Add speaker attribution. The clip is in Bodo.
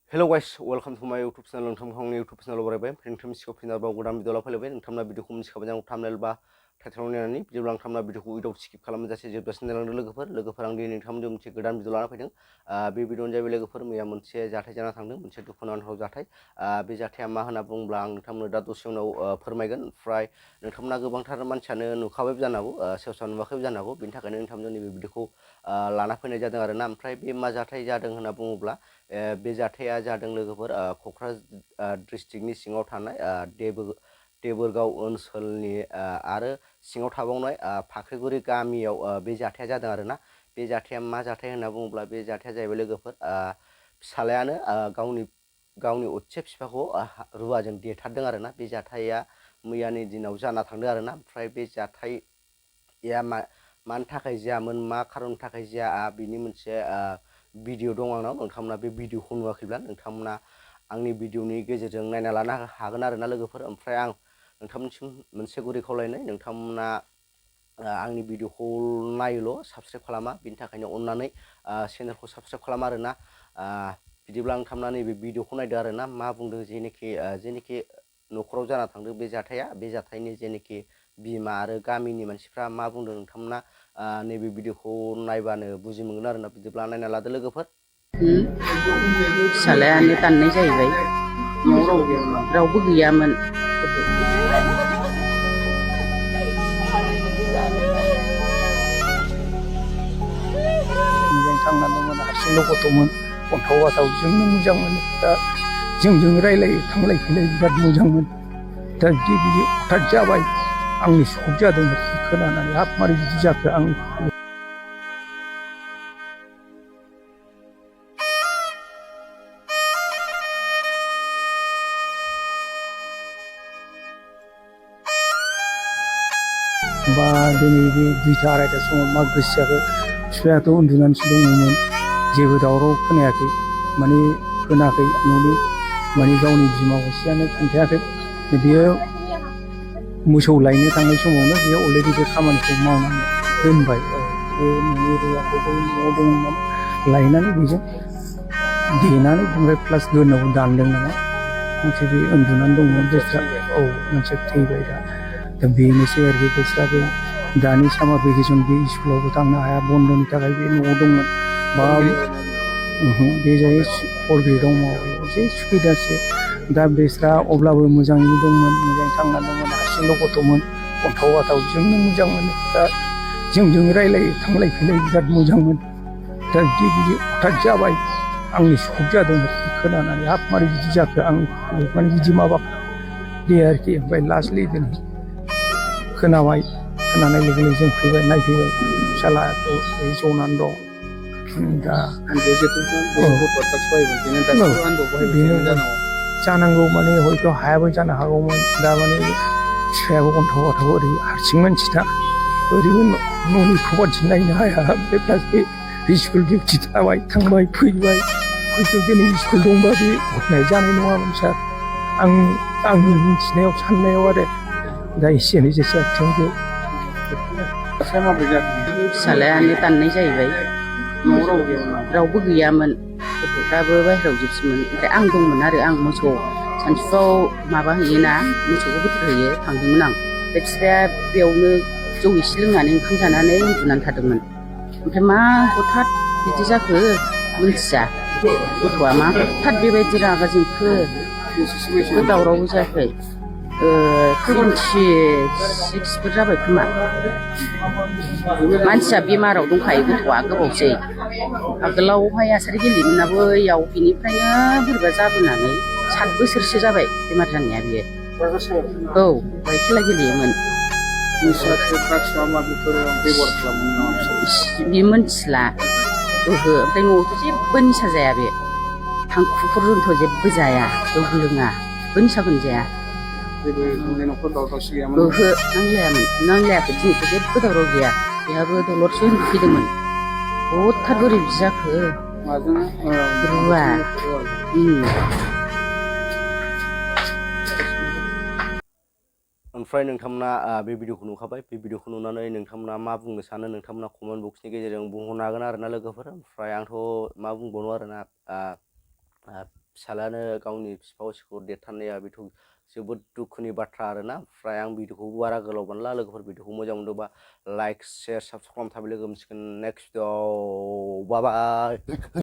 Speaker 1: Hello guys, welcome to my YouTube channel. नोंथांमोननि YouTube channel बरायबाय नोंथांनि सिगाङाव फिनारबाव गोदान भिडिअ लाफैलायबाय नोंथांमोना भिडिअखौ मिथिखाबाय जानो थाम्बनेल बा टाइटेलाव नायनानै भिडिअ नोंथांमोना भिडिअखौ उइदाउट स्किप खालामजासे जोबजासिम नायलांदों लोगोफोर आं दिनै नोंथांमोनजों मोनसे गोदान भिडिअ लाना फैदों बे भिडिअआनो जाहैबाय लोगोफोर मैया मोनसे जाथाय जाना थांदों मोनसे दुखुनांथाव जाथाय बे जाथाया मा होनना बुङोब्ला आं नोंथांमोननो दा दसे उनाव फोरमायगोन ओमफ्राय नोंथांमोना गोबांथार मानसियानो नुखाबायबो जानो हागौ सोरबा नुवाखैबो जानो हागौ बेनि थाखायनो नोंथांमोनजों नैबे भिडिअखौ लाना फैनाय जादों आरोना ओमफ्राय बे मा जाथाय जादों होनना बुङोब्ला बे जाथाया जादों लोगोफोर क'क्राझार डिस्ट्रिक्टनि सिङाव थानाय देबोरगाव ओनसोलनि आरो सिङाव थाबावनाय फाख्रिगुरि गामियाव बे जाथाया जादों आरोना बे जाथाया मा जाथाय होनना बुङोब्ला बे जाथाया जाहैबाय लोगोफोर फिसालायानो गावनि असे बिफाखौ रुवाजों देथारदों आरोना बे जाथाया मैयानि दिनाव जाना थांदों आरोना ओमफ्राय बे जाथाया मानि थाखाय जायामोन मा खारननि थाखाय जाया बिनि मोनसे भिडिअ दं आंनाव नोंथांमोना बे भिडिअखौ नुवाखैब्ला नोंथांमोना आंनि भिडिअनि गेजेरजों नायना लानो हागोन आरोना लोगोफोर ओमफ्राय आं नोंथांमोनसिम मोनसे गुरै खावलायनाय नोंथांमोना आंनि भिडिअखौ नायोल' साबस्क्राइब खालामा बिनि थाखायनो अननानै चेनेलखौ साबस्क्राइब खालामा आरोना बिदिब्ला नोंथांमोना नैबे भिडिअखौ नायदो आरोना मा बुंदों जेनोखि न'खराव जाना थांदों बे जाथायनि जेनोखि बिमा आरो गामिनि मानसिफ्रा मा बुंदों नोंथांमोना नैबे भिडिअखौ नायबानो बुजि मोनगोन आरोना बिदिब्ला नायना लादो लोगोफोर
Speaker 2: फिसालायानो दाननाय जाहैबाय रावबो गैयामोन
Speaker 3: मोजां थांना दंमोन हारसिंल' गथ'मोन अन्थाव बाथाव जोंनो मोजां मोनो दा जोंजों रायलायो थांलाय फैलाय बिराद मोजांमोन दा बिदि हठात जाबाय आंनि सक जादों खोनानानै हाब मारै बिदि जाखो आं बा दिनै बे 2:30 समाव मा गोसो जाखो बिफायाथ' उन्दुनानैसो दङमोन जेबो दावराव खोनायाखै माने खोनाखै न'नि माने गावनि बिमा असेयानो खोन्थायाखै बेयो मोसौ लायनो थांनाय समावनो बेयो अलरेडि बे खामानिखौ मावनानै दोनबाय बे न'नि रुवाखौबो न'आव दंमोन लायनानै बेजों देनानै ओमफ्राय प्लास गोदोनायाव दानदों नामा मोनसे बे उन्दुनानै दंमोन बेस्रा मोनसे थैबाय दा बेनोसै आरोखि बेस्रा बे दानि सामार भेकेसन बे स्कुलावबो थांनो हाया बन्द'नि थाखाय बे न'आव दंमोन बा बे जायो 4 ग्रेडआव मावो एसे सुबिदासो दा बेस्रा अब्लाबो मोजाङैनो दंमोन मोजाङै थांना दंमोन हारसिंल' गथ'मोन अन्थाव बाथाव जोंनो मोजां मोनो दा जोंजों रायलायो थांलाय फैलाय बिराद मोजांमोन दा बिदि हठात जाबाय आंनि सक जादों खोनानानै हाब मारै बिदि जाखो आं माने बिदि माबा दे आरोखि ओमफ्राय लास्टलि दिनै खोनाबाय खोनानाय लोगो लोगो जों फैबाय नायफैबाय फिसालाखौ जनानै दं दा जानांगौ माने हयथ' हायाबो जानो हागौमोन दा माने फिसायाबो अन्थाव बाथाव ओरै हारसिं मानसिना ओरैबो न'नि खबरसो नायनो हाया बे प्लास बे स्कुल डिउटि थाबाय थांबाय फैबाय हयथ' दिनै स्कुल दंबा बे घटनाया जानाय नङामोन सार आंनि मिथिनायाव साननायाव आरो दा एसे एनै जेसे थेंक इउ
Speaker 2: फिसालायानो दाननाय जाहैबाय रावबो गैयामोन गथ'फ्राबो बाहेरायाव जोबसोमोन ओमफ्राय आं दंमोन आरो आं मोसौ सानसुआव माबा हैयोना मोसौखौ गोथार होयो थांदोंमोन आं ओमफ्राय बिफाया बेयावनो जौ एसे लोंनानै ओंखाम जानानै उन्दुनानै थादोंमोन ओमफ्राय मा हठात बिदि जाखो मिन्थिया गथ'आ मा हठात बेबायदि रागा जोंखो दावरावबो जायाखै 26 जाबाय खोमा मानसिया बेमाराव दंखायो गथ'आ गोबावसै आगोलावहाय आसारि गेलेयोमोन बैयाव बिनिफ्रायनो बोरैबा जाबोनानै 7 बोसोरसो जाबाय बेमार जानाया बियो बेवहाय खेला गेलेयोमोन बे मोनथिला ओमफ्राय न'आवथ' जेबो निसा जाया बे थांखुफोरजोंथ' जेबो जाया जौ लोङा जेबो निसाखौनो जाया नांलायाखै दिनैथ' जेबो दावराव गैया बेहाबो दलरसो उन्दुफैदोंमोन हठात बोरै बिदि जाखो रुवा
Speaker 1: ओमफ्राय नोंथांमोना बे भिडिअखौ नुखाबाय बे भिडिअखौ नुनानै नोंथांमोना मा बुंनो सानो नोंथांमोना कमेन्ट बक्सनि गेजेरजों बुंहरनो हागोन आरोना लोगोफोर ओमफ्राय आंथ' मा बुंबावनो आरोना फिसालानो गावनि बिफाखौ देरथारनाया बेथ' जोबोद दुखुनि बाथ्रा आरोना। ओमफ्राय आं भिडिअखौ बारा गोलाव बानायला, लोगोफोर भिडिअखौ मोजां मोनदोंबा लाइक शेयार साबसक्राइब खालामना थाबाय। लोगो मोनसिगोन नेक्स्ट भिडिअ, बाय बाय।